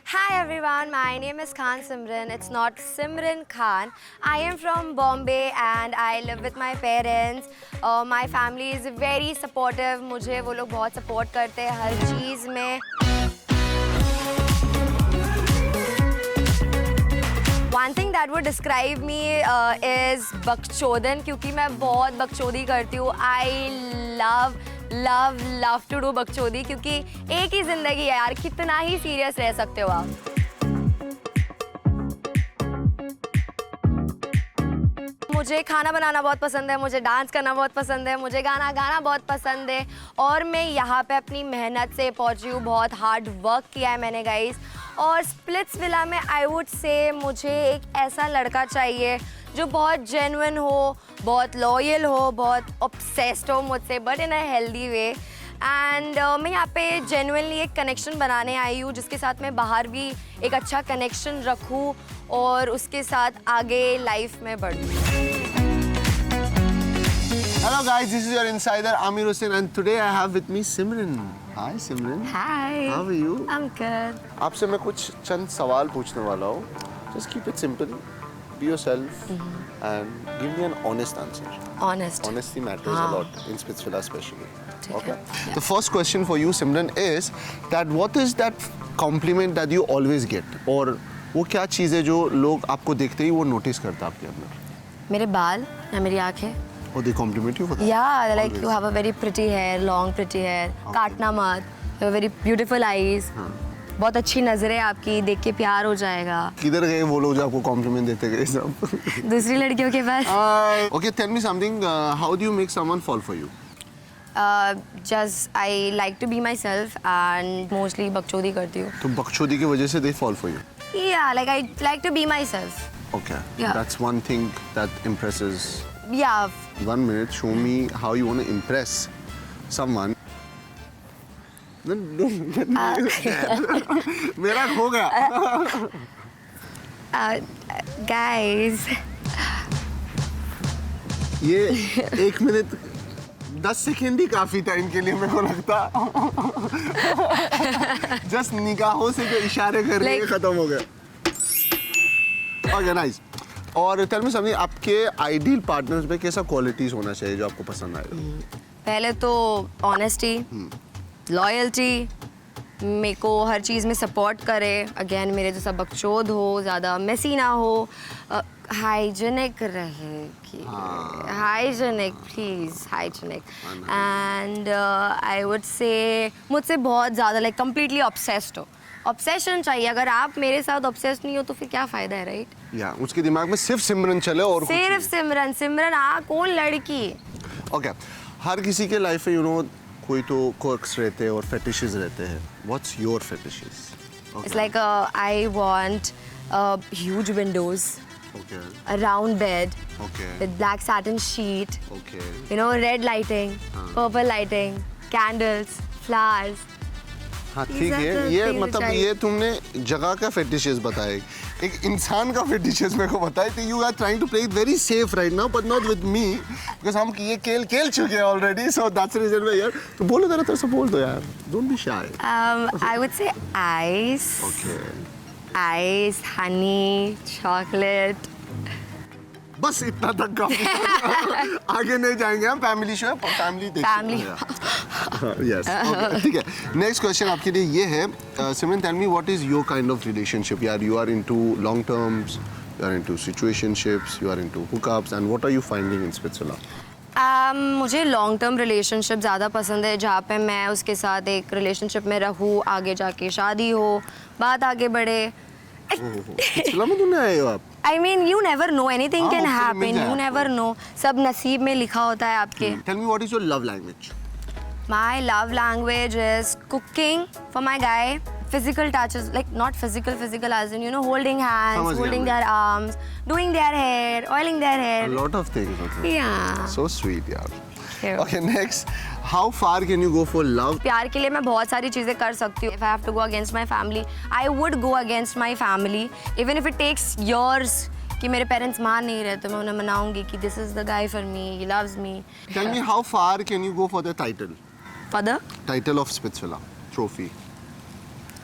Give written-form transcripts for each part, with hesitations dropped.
Hi everyone, my name is Khan Simran. It's not Simran Khan. I am from Bombay and I live with my parents. My family is very supportive. मुझे वो लोग बहुत support करते हैं हर चीज़ में. One thing that would describe me is बकचोदन, क्योंकि मैं बहुत बकचोदी करती हूँ. I love to do बकचोदी, क्योंकि एक ही जिंदगी है यार, कितना ही सीरियस रह सकते हो आप. मुझे खाना बनाना बहुत पसंद है, मुझे डांस करना बहुत पसंद है, मुझे गाना गाना बहुत पसंद है और मैं यहाँ पे अपनी मेहनत से पहुँची हूँ. बहुत हार्ड वर्क किया है मैंने गाइस. और स्प्लिट्सविला में आई वुड से मुझे एक ऐसा लड़का चाहिए जो बहुत जेन्युइन हो, बहुत लॉयल हो, बहुत ऑब्सेस्ड हो मुझसे, but in a healthy way. And मैं यहाँ पे जेन्युइनली एक कनेक्शन बनाने आई हूँ जिसके साथ मैं बाहर भी एक अच्छा कनेक्शन रखूँ और उसके साथ आगे लाइफ में बढ़ूँ. Hello guys, this is your insider Amir Hussain and today I have with me Simran. Hi Simran. Hi. How are you? I'm good. आपसे मैं कुछ चंद सवाल पूछने वाला हूँ. Just keep it simple. Be yourself and give me an honest answer. Honest. Honesty matters a lot in Spitsvilla especially. Okay. Yeah. The first question for you Simran is that what is that compliment that you always get? और वो क्या चीज़ है जो लोग आपको देखते ही वो notice करता आपके अंदर? मेरे बाल या मेरी आँखें? Or they compliment you for that? Yeah, like you have a very pretty hair, long pretty hair. काटना मत. You have very beautiful eyes. बहुत अच्छी नज़रें आपकी, देख के प्यार हो जाएगा. किधर गए वो लोग जो आपको कॉम्प्लीमेंट देते गए सब? दूसरी लड़कियों के पास. Okay, tell me something. How do you make someone fall for you? Just I like to be myself and mostly बकचोदी करती हूँ. तो बकचोदी की वजह से they fall for you. Yeah, like I like to be myself. Okay. Yeah. That's one thing that impresses. Yeah. 1 minute. Show me how you want to impress someone. मेरा हो गया. Guys. ये 1 मिनट 10 सेकेंड ही काफी था इनके लिए मेरे को लगता. जस्ट निगाहों से जो इशारे कर रही है खत्म हो गया. Okay, nice. और टेल मी समथिंग, आपके आइडियल पार्टनर्स में कैसा क्वालिटीज होना चाहिए जो आपको पसंद आए? पहले तो ऑनेस्टी, लॉयल्टी, मेरे को हर चीज़ में सपोर्ट करे. अगेन मेरे जैसा बकचोद हो, ज़्यादा मेसी ना हो, हाइजेनिक रहेगी. Hygienic please, hygienic. And I would से मुझसे बहुत ज़्यादा लाइक कम्प्लीटली ऑब्सेस्ड हो. ऑब्सेशन चाहिए. अगर आप मेरे साथ ऑब्सेस्ड नहीं हो तो फिर क्या फ़ायदा है, राइट? या उसके दिमाग में सिर्फ सिमरन चले और सिर्फ सिमरन. सिमरन कौन लड़की? ओके. हर किसी के लाइफ में कोई तो quirks रहते हैं और fetishes रहते हैं. What's your fetishes? Okay. It's like I want huge windows, Okay. a round bed Okay. with black satin sheet, Okay. you know, red lighting, purple lighting, candles, flowers. हाँ These ठीक are है. the ये things मतलब which I- ये तुमने जगह का fetishes बताए. एक इंसान का fetishes मेरे को बताए. तो you are trying to play it very safe right now, but not with me, because हम ये खेल चुके हैं already. So that's the reason why यार. तो बोलो जरा तरह से बोल दो यार. Don't be shy. I would say ice. Okay. Ice, honey, chocolate. बस इतना तक काफी. आगे नहीं जाएंगे हम. फैमिली शो है, फैमिली Family. यस. ठीक है. नेक्स्ट क्वेश्चन आपके लिए ये है. Simran, tell me what is your kind of relationship. यार you are into long terms, you are into situationships, you are into hookups, and what are you finding in Splitsvilla? मुझे long term relationship ज़्यादा पसंद है, जहाँ पे मैं उसके साथ एक रिलेशनशिप में रहूँ, आगे जाके शादी हो, बात आगे बढ़े. स्पिट्सविला में तुमने आए हो आप? I mean, you never know. Anything can फिर मिल happen. जाए You never आपको. know. सब नसीब में लिखा होता है आपके. Tell me what is your love language? My love language is cooking for my guy. Physical touches, like not physical as in, you know, holding hands, समझ गया holding मैं. their arms, doing their hair, oiling their A hair. lot of things. Okay. Yeah. So sweet यार. Cute. Okay, next. How far can you go for love? प्यार के लिए मैं बहुत सारी चीज़ें कर सकती हूँ. If I have to go against my family, I would go against my family, even if it takes years. कि मेरे पेरेंट्स मान नहीं रहे तो मैं उन्हें मनाऊंगी कि this is the guy for me, he loves me. Tell me how far can you go for the title? Father, Title of Spitzvilla trophy.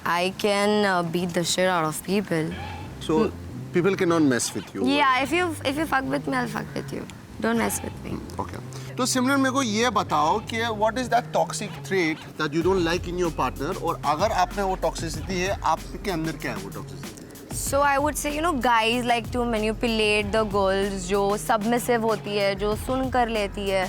I can beat the shit out of people. So people cannot mess with you. Yeah, if you fuck with me, I'll fuck with you. Don't mess with me. Okay. तो सिमरन मेरे को ये बताओ कि what is that toxic trait that you don't like in your partner, और अगर आप में वो toxicity है, आपके अंदर क्या है वो toxicity? So I would say, you know, guys like to manipulate the girls जो submissive होती है, जो सुन कर लेती है,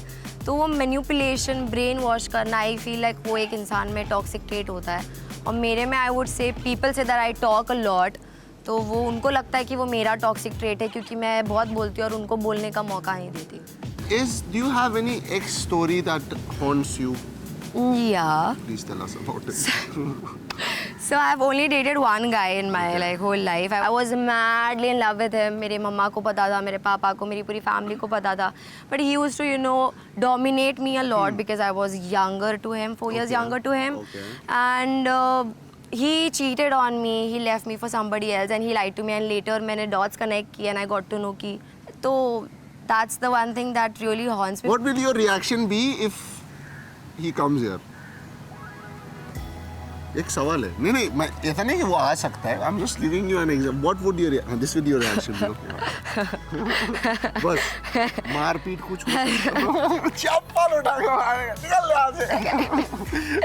तो वो manipulation, brain wash करना, I feel like वो एक इंसान में toxic trait होता है. और मेरे में I would say people say that I talk a lot, तो वो उनको लगता है कि वो मेरा toxic trait है क्योंकि मैं बहुत बोलती हूँ और उनको बोलने का मौका नहीं देती. Do you have any ex story that haunts you? Yeah. Please tell us about it. So I've only dated one guy in my like whole life. I was madly in love with him. मेरे मम्मा को पता था, मेरे पापा को, मेरी पूरी family को पता था. But he used to, you know, dominate me a lot because I was younger to him, 4 years younger to him. Okay. And he cheated on me. He left me for somebody else and he lied to me. And later मैंने dots connect किए and I got to know कि तो that's the one thing that really haunts me. What will your reaction be if he comes here? एक सवाल है. नहीं मैं ऐसा नहीं कि वो आ सकता है. I'm just giving you an example. What would your this would your reaction be? बस मारपीट कुछ चप्पल उठा के मारेगा. निकल यहाँ से.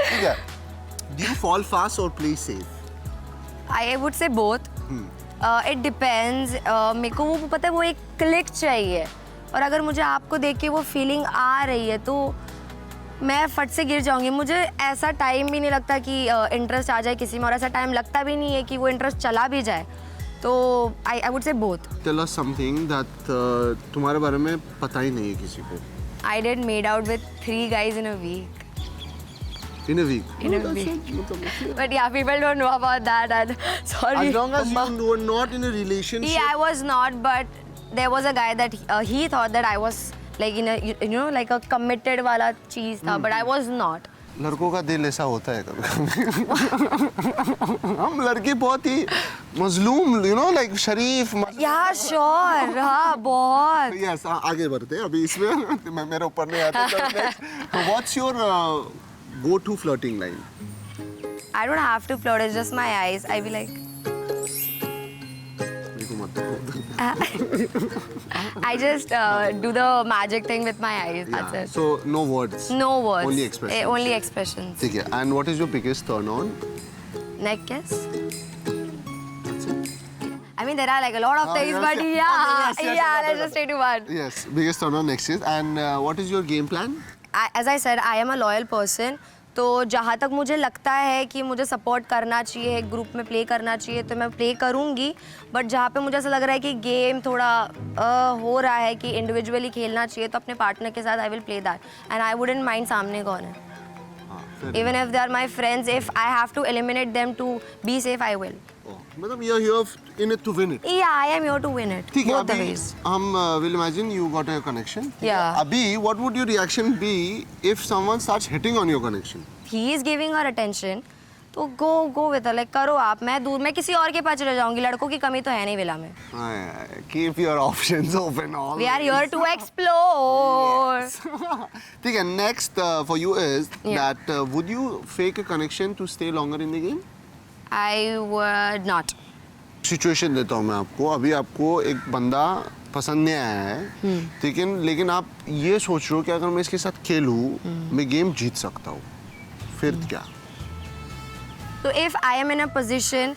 ठीक है. Do you fall fast or play safe? I would say both. It depends. मेरे को वो पता है वो एक क्लिक चाहिए और अगर मुझे आपको देख के वो फीलिंग आ रही है तो मैं फट से गिर जाऊंगी. मुझे ऐसा टाइम भी नहीं लगता कि इंटरेस्ट आ जाए किसी में और ऐसा टाइम लगता भी नहीं है कि वो इंटरेस्ट चला भी जाए. तो आई वुड से both. Tell us something that तुम्हारे बारे में पता ही नहीं है किसी को. I did made out with 3 guys in a week. In a week. In a week. But yeah, people don't know about that. And sorry. As long as you were not in a relationship. Yeah, I was not, but there was a guy that he thought that I was like in a you know like a committed वाला चीज था, but I was not. लड़कों का दिल ऐसा होता है कभी. हम लड़के बहुत ही मजलूम, you know, like Sharif. Yeah, sure. हाँ, बहुत. Yes, आगे बढ़ते हैं. अभी इसमें मेरे ऊपर नहीं आता. What's your go-to flirting line? I don't have to flirt. It's just my eyes. I be like. I just do the magic thing with my eyes. That's it. So no words. No words. Only expressions. Only expressions. ठीक है. And what is your biggest turn on? Neck kiss. I mean, there are like a lot of things, yes, but yes. yeah, let's just stay to one. Yes, biggest turn on next is. And what is your game plan? As I said, I am a loyal person. तो जहाँ तक मुझे लगता है कि मुझे support करना चाहिए, एक ग्रुप में प्ले करना चाहिए तो मैं प्ले करूँगी. बट जहाँ पे मुझे ऐसा लग रहा है कि गेम थोड़ा हो रहा है कि इंडिविजुअली खेलना चाहिए तो अपने पार्टनर के साथ I will play that. And I wouldn't mind सामने कौन है. Even if they are my friends, if I have to eliminate them to be safe, I will. मतलब you are here in it to win it. Yeah, I am here to win it. ठीक है. Both the अभी ways. हम will imagine you got a connection. Yeah. अभी what would your reaction be if someone starts hitting on your connection? He is giving her attention. तो go with her. Like करो आप. मैं किसी और के पास चले जाऊंगी. लड़कों की कमी तो है नहीं विला में. Keep your options open. All. We are here to explore. ठीक है. Next for you is that would you fake a connection to stay longer in the game? I would not. Situation देता हूँ मैं आपको. अभी आपको एक बंदा पसंद नहीं आया है, लेकिन आप ये सोच रहे हो कि अगर मैं इसके साथ खेलूँ मैं गेम जीत सकता हूँ, फिर क्या? तो if I am in a position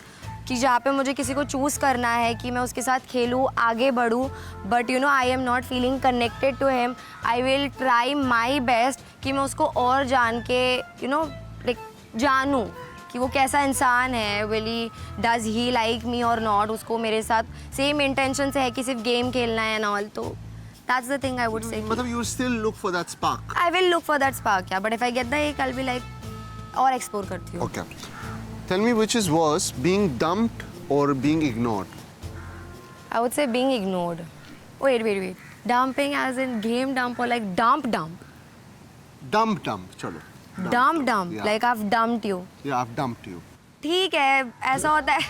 कि जहाँ पे मुझे किसी को चूज़ करना है कि मैं उसके साथ खेलूँ, आगे बढ़ूँ, but you know I am not feeling connected to him, I will try my best कि मैं उसको और जान के यू नो लाइक जानूँ कि वो कैसा इंसान है. Will he does he like me और नॉट. उसको मेरे साथ सेम इंटेंशन से है कि सिर्फ गेम खेलना है एंड ऑल. तो that's the thing I would say. मतलब you still look for that spark. I will look for that spark, या but if I get the एक आई विल लाइक और एक्सप्लोर करती हूँ. Okay. Tell me which is worse, being dumped और being ignored? I would say being ignored. Wait dumping as in game dump और like dump. Dump चलो. Dump, Yeah. like I've dumped you. Yeah, I've dumped you. ठीक है, ऐसा होता है.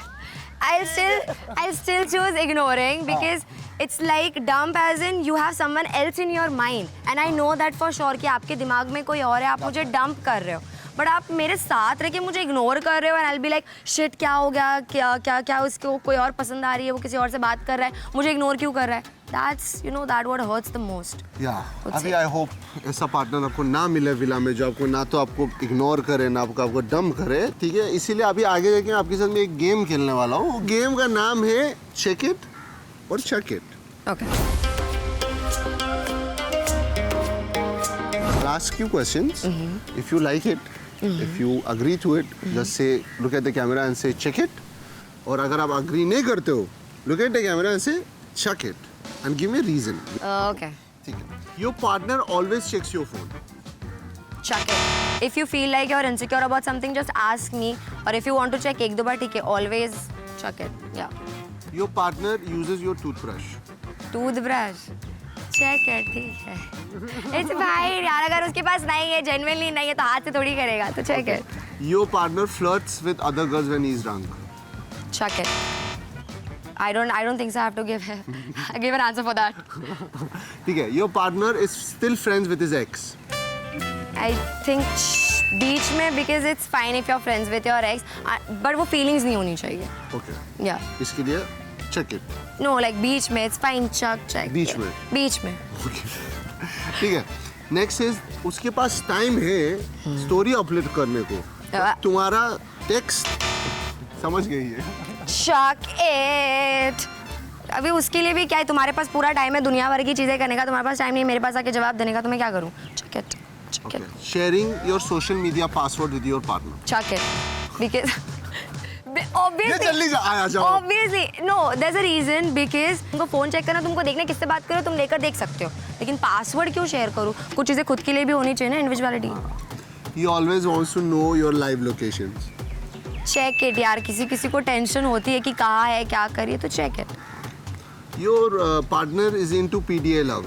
I'll still choose ignoring because It's like dump as in you have someone else in your mind and I know that for sure कि आपके दिमाग में कोई और है, आप मुझे dump कर रहे हो, बट आप मेरे साथ रह के मुझे इग्नोर कर रहे हो and I'll be like shit क्या हो गया, क्या उसको कोई और पसंद आ रही है, वो किसी और से बात कर रहा है, मुझे इग्नोर क्यों कर रहा है? That's, you know, that what hurts the most. Yeah. अभी I hope ऐसा पार्टनर आपको ना मिले विला में जो आपको ना तो आपको इग्नोर करे ना आपको डंप करे, ठीक है? इसीलिए अभी आगे जाके आपके साथ में एक गेम खेलने वाला हूँ. वो गेम का नाम है चेक इट और चक it. Okay. I'll ask you questions. If you like it, if you agree to it, just say look at the camera and say check it. और अगर आप agree नहीं करते हो, look at the camera and say chuck it and give me a reason. Okay. ठीक है. Your partner always checks your phone. Chuck it. If you feel like you're insecure about something, just ask me. Or if you want to check एक दो बार ठीक है, always chuck it. Yeah. Your partner uses your toothbrush. Toothbrush check है, ठीक है. It's fine यार, अगर उसके पास नहीं है, जेन्युइनली नहीं है, तो हाथ से थोड़ी करेगा, तो चेक है. Your partner flirts with other girls when he's drunk. Chuck it. I don't think so I have to give an answer for that. ठीक है. Your partner is still friends with his ex. I think बीच में because it's fine if you're friends with your ex, but वो feelings नहीं होनी चाहिए. Okay. Yeah. इसके लिए check it. No, like बीच में it's fine, check. बीच में. बीच में. Okay. ठीक है. Next is उसके पास टाइम है स्टोरी अपलोड करने को. तुम्हारा टेक्स्ट समझ गई है. Chuck it. अभी उसके लिए भी क्या है, तुम्हारे पास पूरा टाइम है दुनिया भर की चीजें करने का, तुम्हारे पास टाइम नहीं है मेरे पास आके जवाब देने का, तो मैं क्या करूँ? Chuck it. Chuck it. Sharing your social media password with your partner. Chuck it. Because ये obviously. जल्दी आ जाओ. Obviously, no, there's a reason because तुमको फोन चेक करना, तुमको देखना किससे बात करो, तुम लेकर देख सकते हो, लेकिन पासवर्ड क्यों शेयर करूँ? कुछ चीजें खुद के लिए भी होनी चाहिए ना, individuality. He always wants to know your live locations. Check it यार, किसी को टेंशन होती है कि कहाँ है, क्या करिए, तो check it. Your partner is into PDA love.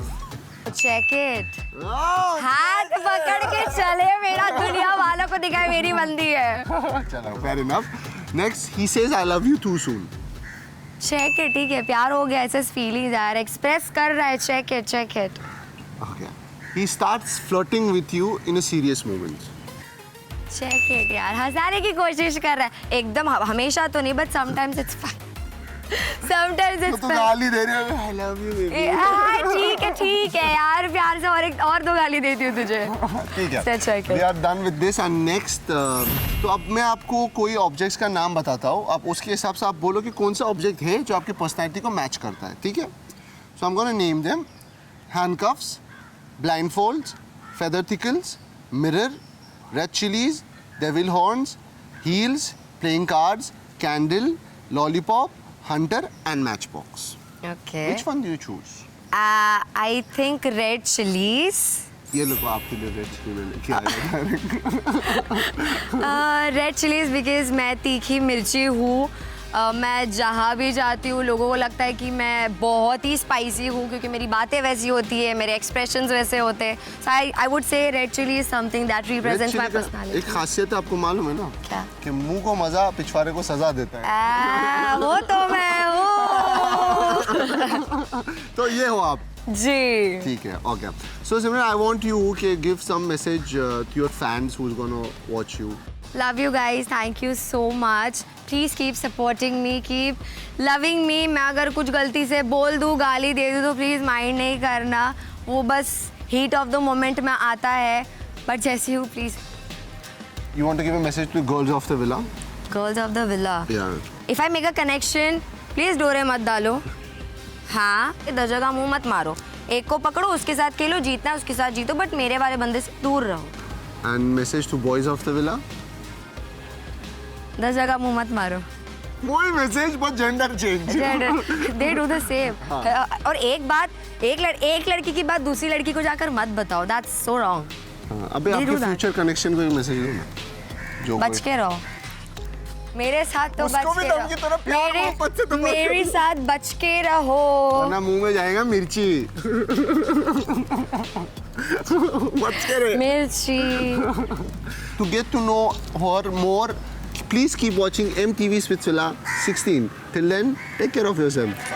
Check it. हाथ पकड़ के चले, मेरा दुनिया वालों को दिखाए मेरी बंदी है. चलो, fair enough. Next, he says I love you too soon. Check it. ठीक है, प्यार हो गया, ऐसे फीलिंग्स यार एक्सप्रेस कर रहा है. Check it. Okay. He starts flirting with you in a serious moment. Check it यार, हंसाने की कोशिश कर रहा है, एकदम हमेशा तो नहीं, but sometimes it's fine. Sometimes it's तो फाइन. गाली दे रही है, I love you baby. ठीक है यार, प्यार से और दो गाली देती हूँ तुझे. ठीक है. Check it. We are done with this and next. तो अब मैं आपको कोई ऑब्जेक्ट्स का नाम बताता हूँ, आप उसके हिसाब से आप बोलो कि कौन सा ऑब्जेक्ट है जो आपकी पर्सनैलिटी को मैच करता है, ठीक है? So I'm gonna name them: handcuffs, blindfolds, feather tickles, mirror, red chilies, devil horns, heels, playing cards, candle, lollipop, hunter and matchbox. Okay. Which one do you choose? I think red chilies. ये लो आपके लिए red chilli मैंने क्या है? Red chillies because मैं तीखी मिर्ची हूँ. मैं जहाँ भी जाती हूँ लोगों को लगता है कि मैं बहुत ही स्पाइसी हूँ, क्योंकि मेरी बातें वैसी होती है, मेरे एक्सप्रेशंस वैसे होते हैं. So I would say red chilli is something that represents my personality. एक खासियत आपको मालूम है ना? क्या? कि मुंह को मजा पिछवाड़े को सजा देता है. वो तो मैं हूँ. तो ये हो आप. जी. ठीक है. Okay. So Simran, I want you to give some message to your fans who's gonna watch you. Love you guys. Thank you so much. Please keep supporting me. Keep loving me. मैं अगर कुछ गलती से बोल दूँ, गाली दे दूँ, तो प्लीज़ माइंड नहीं करना. वो बस हीट ऑफ द मोमेंट में आता है. बट जैसे हूँ please. You want to give a message to girls of the villa? Girls of the villa. Yeah. If I make a connection, please डोरे मत डालो. हाँ, इधर जगह मुँह मत मारो. एक को पकड़ो, उसके साथ खेलो, जीतना है उसके साथ जीतो, बट मेरे वाले बंदे से दूर रहो. And message to boys of the villa? 10 जगह मुँह मत मारो. वही message but gender change. They do the same. और एक लड़की की बात दूसरी लड़की को जाकर मत बताओ. That's so wrong. अबे They आपके do that. फ्यूचर कनेक्शन को एक मैसेज दो ना. जो बच के रहो. मेरे साथ तो उसको बच भी के तो उनकी तरफ प्यार मोहब्बत से रहो. तो मेरे साथ बच के रहो. वरना मुंह में जाएगा मिर्ची. बच के रहे. मिर्ची. To get to know her more, please keep watching MTV Switzerland 16. Till then, take care of yourself.